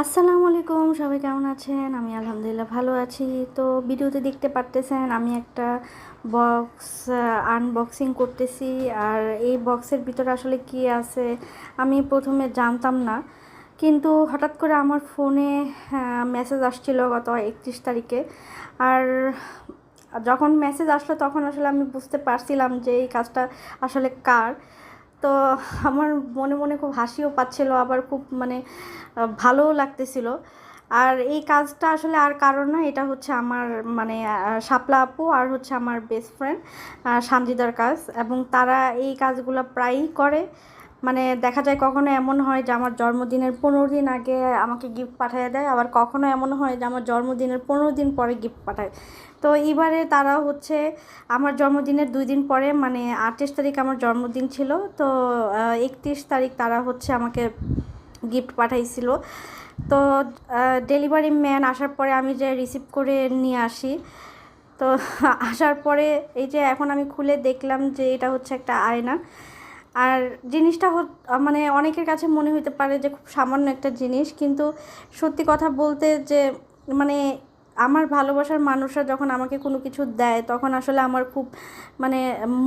আসসালামু আলাইকুম, সবাই কেমন আছেন? আমি আলহামদুলিল্লাহ ভালো আছি। তো ভিডিওতে দেখতে পারতেছেন আমি একটা বক্স আনবক্সিং করতেছি। আর এই বক্সের ভিতরে আসলে কি আছে আমি প্রথমে জানতাম না, কিন্তু হঠাৎ করে আমার ফোনে মেসেজ আসছিল গত 31 তারিখে। আর যখন মেসেজ আসলো তখন আসলে আমি বুঝতে পারছিলাম যে এই কাজটা আসলে কার। তো আমার মনে মনে খুব হাসিও পাচ্ছিল, আবার খুব ভালোও লাগতেছিল। আর এই কাজটা আসলে আর কারণ না, এটা হচ্ছে আমার শাপলা আপু আর হচ্ছে আমার বেস্ট ফ্রেন্ড সানজিদার কাজ। এবং তারা এই কাজগুলো প্রায়ই করে। দেখা যায় কখনো এমন হয় যে আমার জন্মদিনের 15 দিন আগে আমাকে গিফট পাঠিয়ে দেয়, আবার কখনো এমন হয় যে আমার জন্মদিনের 15 দিন পরে গিফট পাঠায়। তো এবারে তারা হচ্ছে আমার জন্মদিনের 2 দিন পরে, 28 তারিখ আমার জন্মদিন ছিল, তো 31 তারিখ তারা হচ্ছে আমাকে গিফট পাঠাইছিল। তো ডেলিভারি ম্যান আসার পরে আমি যে রিসিভ করে নিয়ে আসি। তো আসার পরে এই যে এখন আমি খুলে দেখলাম যে এটা হচ্ছে একটা আয়না। আর জিনিসটা অনেকের কাছে মনে হতে পারে যে খুব সামান্য একটা জিনিস, কিন্তু সত্যি কথা বলতে যে মানে আমার ভালোবাসার মানুষরা যখন আমাকে কোনো কিছু দেয় তখন আসলে আমার খুব মানে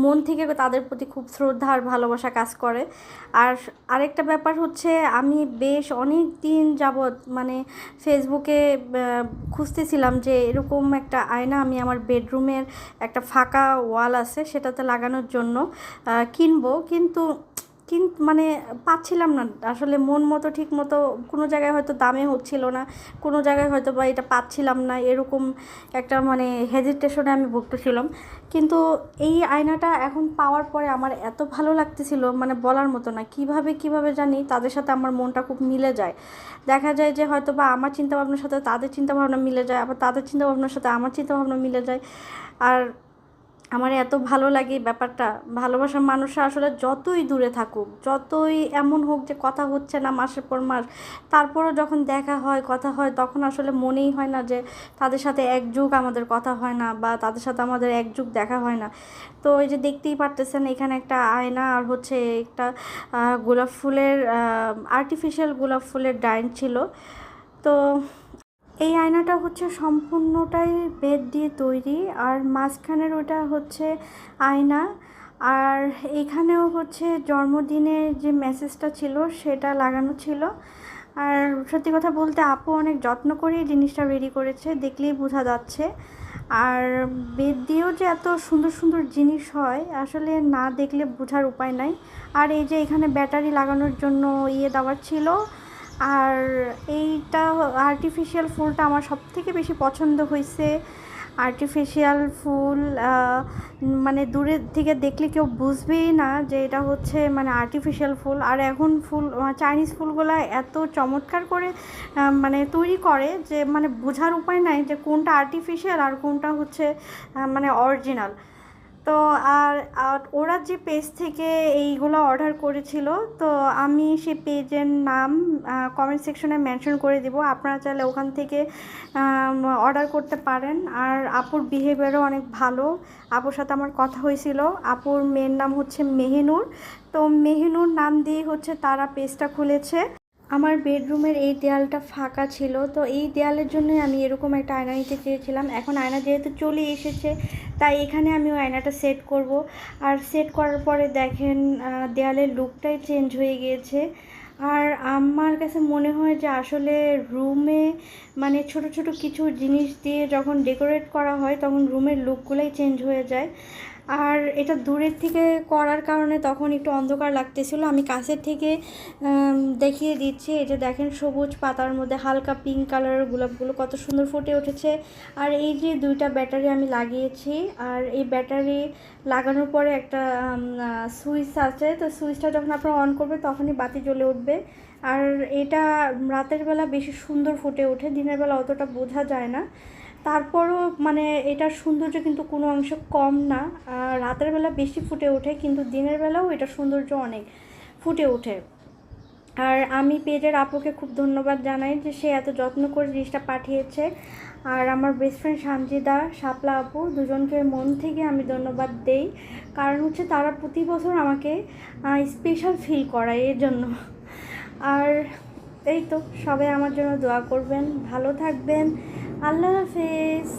মন থেকে তাদের প্রতি খুব শ্রদ্ধা আর ভালোবাসা কাজ করে। আর আরেকটা ব্যাপার হচ্ছে, আমি বেশ অনেক দিন যাবৎ ফেসবুকে খুঁজতেছিলাম যে এরকম একটা আয়না আমি আমার বেডরুমের একটা ফাঁকা ওয়াল আছে সেটাতে লাগানোর জন্য কিনবো, কিন্তু পাচ্ছিলাম না আসলে মন মতো, ঠিক মতো কোনো জায়গায় হয়তো দামে হচ্ছিল না, কোনো জায়গায় হয়তো বা এটা পাচ্ছিলাম না, এরকম একটা হেজিটেশনে আমি ভুগতেছিলাম। কিন্তু এই আয়নাটা এখন পাওয়ার পরে আমার এত ভালো লাগতেছিল, বলার মতো না। কিভাবে জানি তাদের সাথে আমার মনটা খুব মিলে যায়। দেখা যায় যে হয়তো বা আমার চিন্তাভাবনার সাথে তাদের চিন্তাভাবনা মিলে যায়, আবার তাদের চিন্তাভাবনার সাথে আমার চিন্তাভাবনা মিলে যায়। আর আমার এত ভালো লাগে এই ব্যাপারটা। ভালোবাসার মানুষরা আসলে যতই দূরে থাকুক, যতই এমন হোক যে কথা হচ্ছে না মাসের পর মাস, তারপরও যখন দেখা হয়, কথা হয়, তখন আসলে মনেই হয় না যে তাদের সাথে এক যুগ আমাদের কথা হয় না বা তাদের সাথে আমাদের এক যুগ দেখা হয় না। তো এই যে দেখতেই পারতেছেন এখানে একটা আয়না আর হচ্ছে একটা গোলাপ ফুলের আর্টিফিশিয়াল গোলাপ ফুলের ডাইন ছিল। তো এই আয়নাটা হচ্ছে সম্পূর্ণটাই বেত দিয়ে তৈরি, আর মাঝখানের ওটা হচ্ছে আয়না। আর এইখানেও হচ্ছে জন্মদিনের যে মেসেজটা ছিল সেটা লাগানো ছিল। আর সত্যি কথা বলতে আপু অনেক যত্ন করে এই জিনিসটা রেডি করেছে, দেখলেই বোঝা যাচ্ছে। আর বেত দিয়েও যে এত সুন্দর সুন্দর জিনিস হয় আসলে না দেখলে বোঝার উপায় নাই। আর এই যে এখানে ব্যাটারি লাগানোর জন্য দেওয়ার ছিল। আর এইটা আর্টিফিশিয়াল ফুলটা আমার সবথেকে বেশি পছন্দ হয়েছে। আর্টিফিশিয়াল ফুল দূরের থেকে দেখলে কেউ বুঝবেই না যে এটা হচ্ছে আর্টিফিশিয়াল ফুল। আর এখন ফুল চাইনিজ ফুলগুলো এত চমৎকার করে তৈরি করে যে বোঝার উপায় নাই যে কোনটা আর্টিফিশিয়াল আর কোনটা হচ্ছে অরিজিনাল। তো আর আর ওরা যে পেজ থেকে এইগুলো অর্ডার করেছিল, তো আমি সেই পেজের নাম কমেন্ট সেকশনে মেনশন করে দিব, আপনারা চাইলে ওখান থেকে অর্ডার করতে পারেন। আর আপুর বিহেভিয়ারও অনেক ভালো। আপুর সাথে আমার কথা হয়েছিল। আপুর মেয়ের নাম হচ্ছে মেহিনুর। তো মেহিনুর নাম দিয়ে হচ্ছে তারা পেজটা খুলেছে। আমার বেডরুমের এই দেয়ালটা ফাঁকা ছিল, তো এই দেয়ালের জন্যই আমি এরকম একটা আয়না নিতে চেয়েছিলাম। এখন আয়না যেহেতু চলে এসেছে, তাই এখানে আমি ওই আয়নাটা সেট করব। আর সেট করার পরে দেখেন দেয়ালের লুকটাই চেঞ্জ হয়ে গিয়েছে। আর আমার কাছে মনে হয় যে আসলে রুমে ছোট ছোট কিছু জিনিস দিয়ে যখন ডেকোরেট করা হয় তখন রুমের লুকগুলোই চেঞ্জ হয়ে যায়। আর এটা দূরের থেকে করার কারণে তখন একটু অন্ধকার লাগতেছিল। আমি কাছের থেকে দেখিয়ে দিচ্ছি। এই যে দেখেন সবুজ পাতার মধ্যে হালকা পিঙ্ক কালারের গোলাপগুলো কত সুন্দর ফুটে উঠেছে। আর এই যে 2টা ব্যাটারি আমি লাগিয়েছি, আর এই ব্যাটারি লাগানোর পরে একটা সুইচ আছে, তো সুইচটা যখন আপনারা অন করবে তখনই বাতি জ্বলে উঠবে। আর এটা রাতের বেলা বেশি সুন্দর ফুটে ওঠে, দিনের বেলা অতটা বোঝা যায় না। তারপরও এটার সৌন্দর্য কিন্তু কোনো অংশ কম না। রাতের বেলা বেশি ফুটে ওঠে, কিন্তু দিনের বেলাও এটার সৌন্দর্য অনেক ফুটে ওঠে। আর আমি পেজের আপুকে খুব ধন্যবাদ জানাই যে সে এত যত্ন করে জিনিসটা পাঠিয়েছে। আর আমার বেস্ট ফ্রেন্ড সানজিদা, শাপলা আপু, দুজনকে মন থেকে আমি ধন্যবাদ দেই। কারণ হচ্ছে তারা প্রতি বছর আমাকে স্পেশাল ফিল করায় এর জন্য। আর এই তো সবাই আমার জন্য দোয়া করবেন, ভালো থাকবেন। আল্লাহ হাফেজ।